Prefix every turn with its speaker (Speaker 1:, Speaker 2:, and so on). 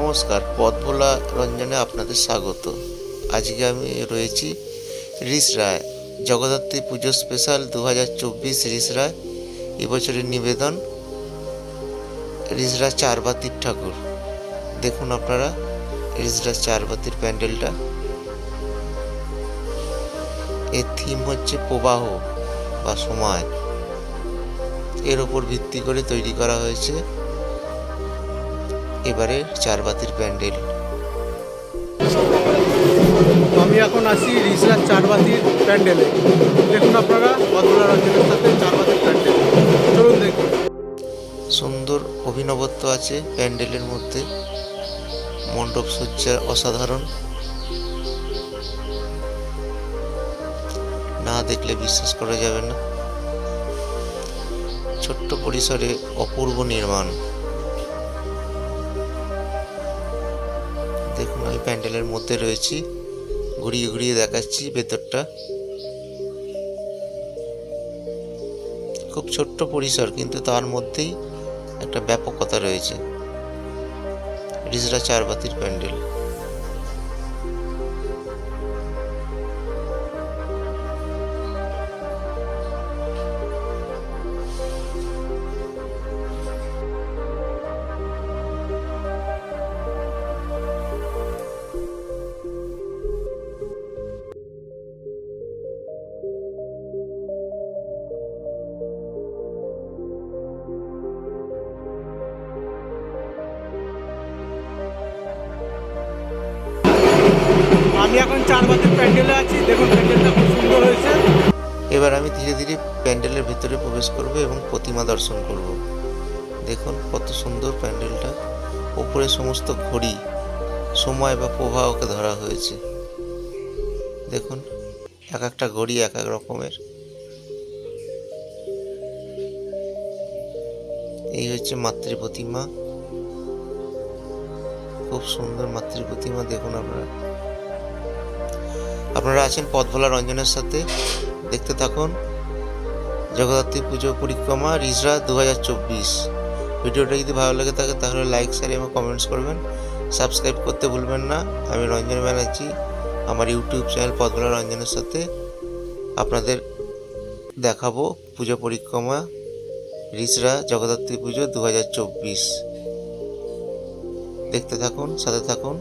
Speaker 1: নমস্কার, পথ ভোলা রঞ্জনে আপনাদের স্বাগত। আজকে আমি রয়েছি রিসরায় জগদ্ধাত্রী পুজো স্পেশাল 2024 রিসরায়। এবছরের নিবেদন রিসরা চারবাতির ঠাকুর। দেখুন আপনারা রিসরা চারবাতির প্যান্ডেলটা। এর থিম হচ্ছে প্রবাহ বা সময়। এর ওপর ভিত্তি করে তৈরি করা হয়েছে এবারে চারবাতির প্যান্ডেল।
Speaker 2: আমি এখন আছি রিসরার চারবাতির প্যান্ডেলে। দেখুন আপনারা পদ্মলা রঞ্জনের সাথে চারবাতির প্যান্ডেল, চলুন দেখুন।
Speaker 1: সুন্দর অভিনবত্ব আছে প্যান্ডেলের মধ্যে, মণ্ডপ সজ্জা অসাধারণ, না দেখলে বিশ্বাস করা যাবে না। ছোট্ট পরিসরে অপূর্ব নির্মাণ। দেখুন আমি প্যান্ডেলের মধ্যে রয়েছি, ঘুরিয়ে ঘুরিয়ে দেখাচ্ছি ভেতরটা। খুব ছোট্ট পরিসর, কিন্তু তার মধ্যেই একটা ব্যাপকতা রয়েছে। রিসরা চারবাতির প্যান্ডেল।
Speaker 2: আমি এখন চারবাতির প্যান্ডেলে আছি। দেখুন প্যান্ডেলটা খুব সুন্দর হয়েছে।
Speaker 1: এবার আমি ধীরে ধীরে প্যান্ডেলের ভিতরে প্রবেশ করব এবং প্রতিমা দর্শন করব। দেখুন কত সুন্দর প্যান্ডেলটা। উপরে সমস্ত ঘড়ি, সময় বা প্রবাহকে ধরা হয়েছে। দেখুন এক একটা ঘড়ি এক এক রকমের। এই হচ্ছে মাতৃ প্রতিমা, খুব সুন্দর মাতৃ প্রতিমা। দেখুন আপনারা আছেন পথ ভোলা রঞ্জনের সাথে। দেখতে থাকুন জগদ্ধাত্রী পুজো পরিক্রমা রিসরা 2024। ভিডিওটা যদি ভালো লাগে থাকে তাহলে লাইক, শেয়ার এবং কমেন্টস করবেন। সাবস্ক্রাইব করতে ভুলবেন না। আমি রঞ্জন ব্যানার্জি, আমার ইউটিউব চ্যানেল পথ ভোলা রঞ্জনের সাথে আপনাদের দেখাবো পুজো পরিক্রমা রিসরা জগদ্ধাত্রী পুজো 2024। দেখতে থাকুন, সাথে থাকুন।